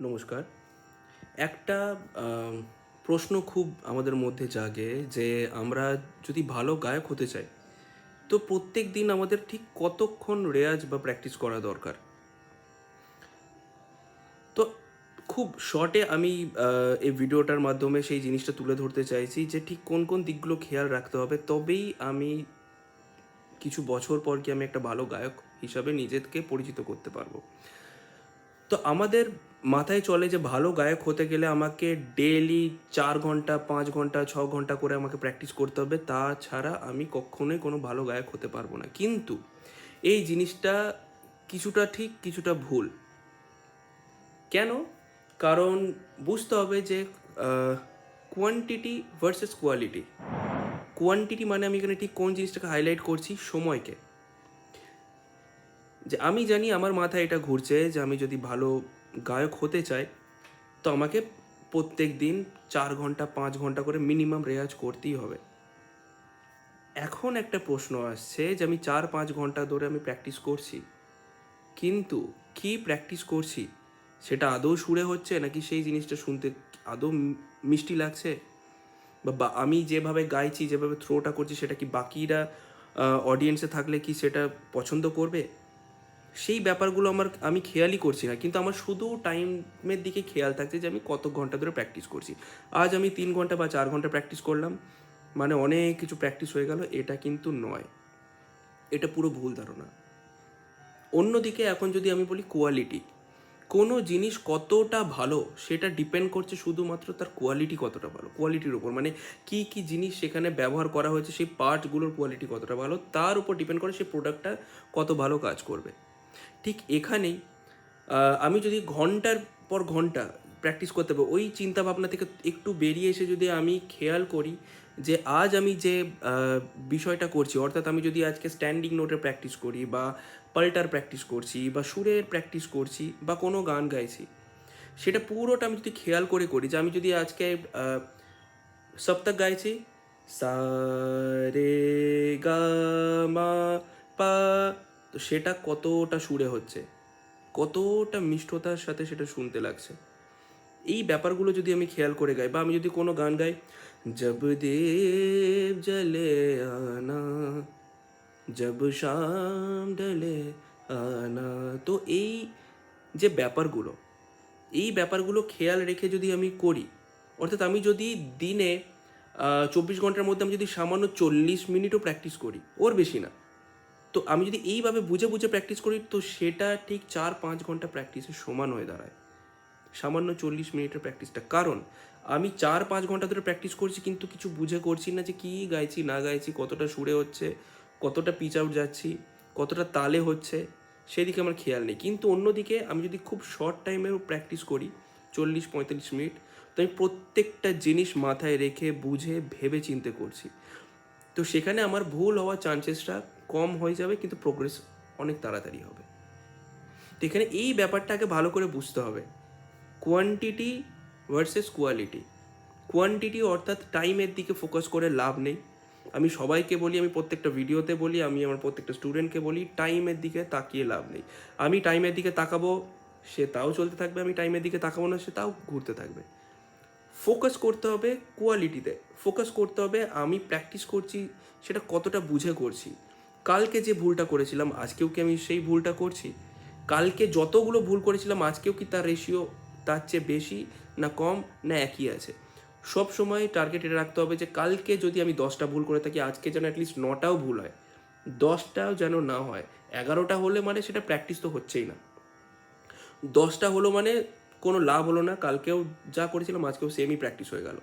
নমস্কার। একটা প্রশ্ন খুব আমাদের মধ্যে জাগে যে আমরা যদি ভালো গায়ক হতে চাই, তো প্রত্যেক দিন আমাদের ঠিক কতক্ষণ রেয়াজ বা প্র্যাকটিস করা দরকার? তো খুব শর্টে আমি এই ভিডিওটার মাধ্যমে সেই জিনিসটা তুলে ধরতে চাইছি যে ঠিক কোন, কোন দিকগুলো খেয়াল রাখতে হবে তবেই আমি কিছু বছর পর কি আমি একটা ভালো গায়ক হিসাবে নিজেকে পরিচিত করতে পারবো। তো আমাদের মাথায় চলে যে ভালো গায়ক হতে গেলে আমাকে ডেইলি 4 ঘন্টা, 5 ঘন্টা, 6 ঘন্টা করে আমাকে প্র্যাকটিস করতে হবে। তাছাড়া আমি কক্ষনোই কোনো ভালো গায়ক হতে পারবো না। কিন্তু এই জিনিসটা কিছুটা ঠিক, কিছুটা ভুল। কেন? কারণ বুঝতে হবে যে আ কোয়ান্টিটি ভার্সেস কোয়ালিটি। কোয়ান্টিটি মানে আমি এখানে ঠিক কোন জিনিসটাকে হাইলাইট করছি? সময়কে। যে আমি জানি আমার মাথায় এটা ঘুরছে যে আমি যদি ভালো গায়ক হতে চাই, তো আমাকে প্রত্যেক দিন 4 ঘন্টা 5 ঘন্টা করে মিনিমাম রেয়াজ করতেই হবে। এখন একটা প্রশ্ন আসছে যে আমি 4-5 ঘন্টা ধরে আমি প্র্যাকটিস করছি। কিন্তু কি প্র্যাকটিস করছি? সেটা আদৌ সুরে হচ্ছে নাকি সেই জিনিসটা শুনতে আদৌ মিষ্টি লাগছে? বা আমি যেভাবে গাইছি, যেভাবে থ্রোটা করছি সেটা কি বাকিরা অডিয়েন্সে থাকলে কি সেটা পছন্দ করবে? সেই ব্যাপারগুলো আমি খেয়ালই করছি না। কিন্তু আমার শুধু টাইমের দিকে খেয়াল থাকছে যে আমি কত ঘন্টা ধরে প্র্যাকটিস করছি। আজ আমি ৩ ঘন্টা বা ৪ ঘন্টা প্র্যাকটিস করলাম, মানে অনেক কিছু প্র্যাকটিস হয়ে গেল, এটা কিন্তু নয়। এটা পুরো ভুল ধারণা। অন্যদিকে এখন যদি আমি বলি কোয়ালিটি, কোনো জিনিস কতটা ভালো সেটা ডিপেন্ড করছে শুধুমাত্র তার কোয়ালিটি কতটা ভালো, কোয়ালিটির উপর। মানে কী, কী জিনিস সেখানে ব্যবহার করা হয়েছে, সেই পার্টসগুলোর কোয়ালিটি কতটা ভালো, তার উপর ডিপেন্ড করে সেই প্রোডাক্টটা কত ভালো কাজ করবে। ঠিক এখানেই আমি যদি ঘন্টার পর ঘন্টা প্র্যাকটিস করতে পারবো, ওই চিন্তাভাবনা থেকে একটু বেরিয়ে এসে যদি আমি খেয়াল করি যে আজ আমি যে বিষয়টা করছি, অর্থাৎ আমি যদি আজকে স্ট্যান্ডিং নোটের প্র্যাকটিস করি বা পাল্টার প্র্যাকটিস করছি বা সুরের প্র্যাকটিস করছি বা কোনো গান গাইছি, সেটা পুরোটা আমি যদি খেয়াল করে করি যে আমি যদি আজকে সপ্তাহ গাইছি সা রে গা মা পা, তো সেটা কতটা সুরে হচ্ছে, কতটা মিষ্টতার সাথে সেটা শুনতে লাগছে, এই ব্যাপারগুলো যদি আমি খেয়াল করে গাই বা আমি যদি কোনো গান গাই, জব দেব জলে আনা জব শাম ঢলে আনা, তো এই যে ব্যাপারগুলো, এই ব্যাপারগুলো খেয়াল রেখে যদি আমি করি, অর্থাৎ আমি যদি দিনে ২৪ ঘন্টার মধ্যে আমি যদি সামান্য ৪০ মিনিটও প্র্যাকটিস করি, ওর বেশি না, তো আমি যদি এইভাবে বুঝে বুঝে প্র্যাকটিস করি, তো সেটা ঠিক ৪-৫ ঘন্টা প্র্যাকটিসের সমান হয়ে দাঁড়ায় সামান্য ৪০ মিনিটের প্র্যাকটিসটা। কারণ আমি ৪-৫ ঘন্টা ধরে প্র্যাকটিস করছি কিন্তু কিছু বুঝে করছি না যে কী গাইছি না গাইছি, কতটা সুরে হচ্ছে, কতটা পিচ আউট যাচ্ছি, কতটা তালে হচ্ছে, সেদিকে আমার খেয়াল নেই। কিন্তু অন্যদিকে আমি যদি খুব শর্ট টাইমেও প্র্যাকটিস করি, ৪০-৪৫ মিনিট, তো আমি প্রত্যেকটা জিনিস মাথায় রেখে বুঝে ভেবে চিন্তে করছি, তো সেখানে আমার ভুল হওয়ার চান্সেসটা কম হয়ে যাবে কিন্তু প্রোগ্রেস অনেক তাড়াতাড়ি হবে। তো এখানে এই ব্যাপারটাকে ভালো করে বুঝতে হবে, কোয়ান্টিটি ভার্সেস কোয়ালিটি। কোয়ান্টিটি অর্থাৎ টাইমের দিকে ফোকাস করে লাভ নেই। আমি সবাইকে বলি, আমি প্রত্যেকটা ভিডিওতে বলি, আমি আমার প্রত্যেকটা স্টুডেন্টকে বলি, টাইমের দিকে তাকিয়ে লাভ নেই। আমি টাইমের দিকে তাকাবো, সে তাও চলতে থাকবে, আমি টাইমের দিকে তাকাবো না, সে তাও ঘুরতে থাকবে। ফোকাস করতে হবে কোয়ালিটিতে, ফোকাস করতে হবে আমি প্র্যাকটিস করছি সেটা কতটা বুঝে করছি। কালকে যে ভুলটা করেছিলাম আজকেও কি আমি সেই ভুলটা করছি? কালকে যতগুলো ভুল করেছিলাম আজকেও কি তার রেশিও তার চেয়ে বেশি না কম না একই আছে? সব সময় টার্গেট এটা রাখতে হবে যে কালকে যদি আমি 10টা ভুল করে থাকি, আজকে যেন অ্যাটলিস্ট 9টাও ভুল হয়, 10টাও যেন না হয়। 11টা হলে মানে সেটা প্র্যাকটিস তো হচ্ছেই না। 10টা হলো মানে কোনো লাভ হলো না, কালকেও যা করেছিলাম আজকেও সেমই প্র্যাকটিস হয়ে গেল।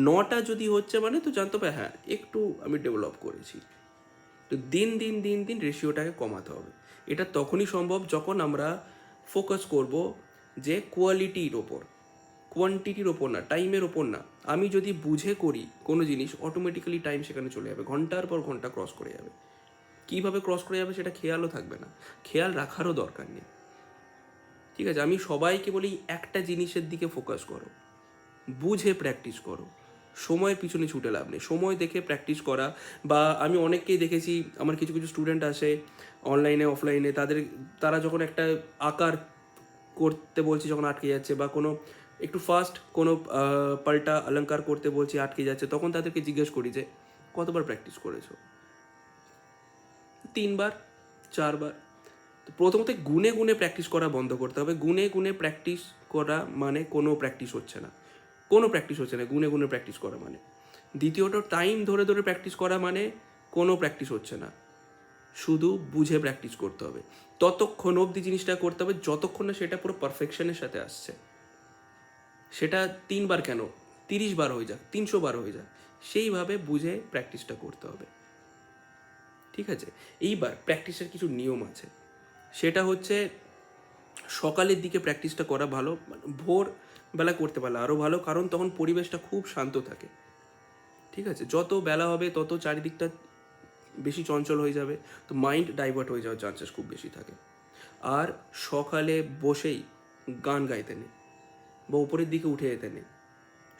9টা যদি হচ্ছে মানে তো জানতে হবে হ্যাঁ একটু আমি ডেভেলপ করেছি। তো দিন দিন দিন দিন রেশিওটাকে কমাতে হবে। এটা তখনই সম্ভব যখন আমরা ফোকাস করব যে কোয়ালিটির ওপর, কোয়ান্টিটির ওপর না, টাইমের ওপর না। আমি যদি বুঝে করি কোনো জিনিস, অটোমেটিক্যালি টাইম সেখানে চলে যাবে, ঘন্টার পর ঘন্টা ক্রস করে যাবে। কীভাবে ক্রস করে যাবে সেটা খেয়ালও থাকবে না, খেয়াল রাখারও দরকার নেই। ঠিক আছে, আমি সবাইকে বলি একটা জিনিসের দিকে ফোকাস করো, বুঝে প্র্যাকটিস করো, সময়ের পিছনে ছুটে লাভ নেই, সময় দেখে প্র্যাকটিস করা। বা আমি অনেককেই দেখেছি, আমার কিছু কিছু স্টুডেন্ট আসে অনলাইনে অফলাইনে, তারা যখন একটা আঁকার করতে বলছি যখন আটকে যাচ্ছে, বা কোনো একটু ফাস্ট কোনো পাল্টা অলঙ্কার করতে বলছি আটকে যাচ্ছে, তখন তাদেরকে জিজ্ঞেস করি যে কতবার প্র্যাকটিস করেছো? 3 বার, 4 বার। তো প্রথমত গুনে গুনে প্র্যাকটিস করা বন্ধ করতে হবে। গুনে গুনে প্র্যাকটিস করা মানে কোনো প্র্যাকটিস হচ্ছে না, কোনো প্র্যাকটিস হচ্ছে না গুনে গুনে প্র্যাকটিস করা মানে। দ্বিতীয়ত টাইম ধরে ধরে প্র্যাকটিস করা মানে কোনো প্র্যাকটিস হচ্ছে না। শুধু বুঝে প্র্যাকটিস করতে হবে, ততক্ষণ অবধি জিনিসটা করতে হবে যতক্ষণ না সেটা পুরো পারফেকশনের সাথে আসছে। সেটা 3 বার কেন, 30 বার হয়ে যাক, 300 বার হয়ে যাক, সেইভাবে বুঝে প্র্যাকটিসটা করতে হবে। ঠিক আছে? এইবার প্র্যাকটিসের কিছু নিয়ম আছে। সেটা হচ্ছে সকালের দিকে প্র্যাকটিসটা করা ভালো, ভোর বেলা করতে পারলে আরও ভালো, কারণ তখন পরিবেশটা খুব শান্ত থাকে। ঠিক আছে? যত বেলা হবে তত চারিদিকটা বেশি চঞ্চল হয়ে যাবে, তো মাইন্ড ডাইভার্ট হয়ে যাওয়ার চান্সেস খুব বেশি থাকে। আর সকালে বসেই গান গাইতে নেই বা উপরের দিকে উঠে যেতে নেই।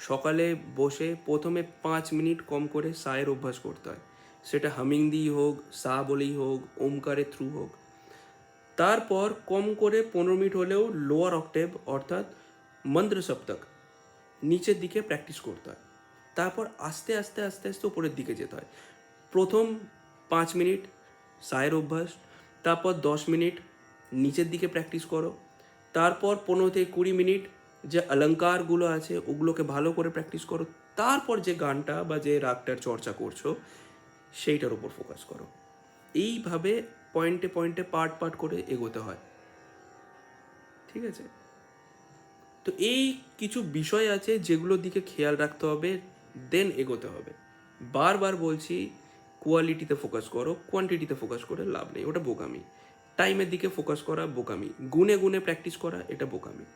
সকালে বসে প্রথমে 5 মিনিট কম করে সায়ের অভ্যাস করতে হয়। সেটা হামিং দিয়েই হোক, সা বলেই হোক, ওমকারের থ্রু হোক। তারপর কম করে 15 মিনিট হলেও লোয়ার অক্টেভ অর্থাৎ মন্ত্র সপ্তক নিচের দিকে প্র্যাকটিস করতে হয়। তারপর আস্তে আস্তে আস্তে আস্তে উপরের দিকে যেতে হয়। প্রথম 5 মিনিট সায়ের অভ্যাস, তারপর 10 মিনিট নিচের দিকে প্র্যাকটিস করো, তারপর 15 থেকে 20 মিনিট যে অলঙ্কারগুলো আছে ওগুলোকে ভালো করে প্র্যাকটিস করো, তারপর যে গানটা বা যে রাগটার চর্চা করছো সেইটার উপর ফোকাস করো। এইভাবে পয়েন্টে পয়েন্টে পার্ট পার্ট করে এগোতে হয়। ঠিক আছে? তো এই কিছু বিষয় আছে যেগুলোর দিকে খেয়াল রাখতে হবে, দেন এগোতে হবে। বারবার বলছি, কোয়ালিটিতে ফোকাস করো, কোয়ান্টিটিতে ফোকাস করে লাভ নেই, ওটা বোকামি। টাইমের দিকে ফোকাস করা বোকামি, গুনে গুনে প্র্যাকটিস করা এটা বোকামি।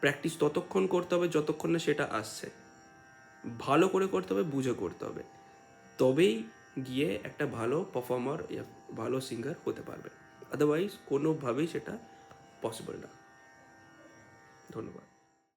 প্র্যাকটিস ততক্ষণ করতে হবে যতক্ষণ না সেটা আসছে, ভালো করে করতে হবে, বুঝে করতে হবে, তবেই গিয়ে একটা ভালো পারফর্মার, ভালো সিঙ্গার হতে পারবে। আদারওয়াইজ কোনোভাবেই সেটা পসিবল না। ধন্যবাদ।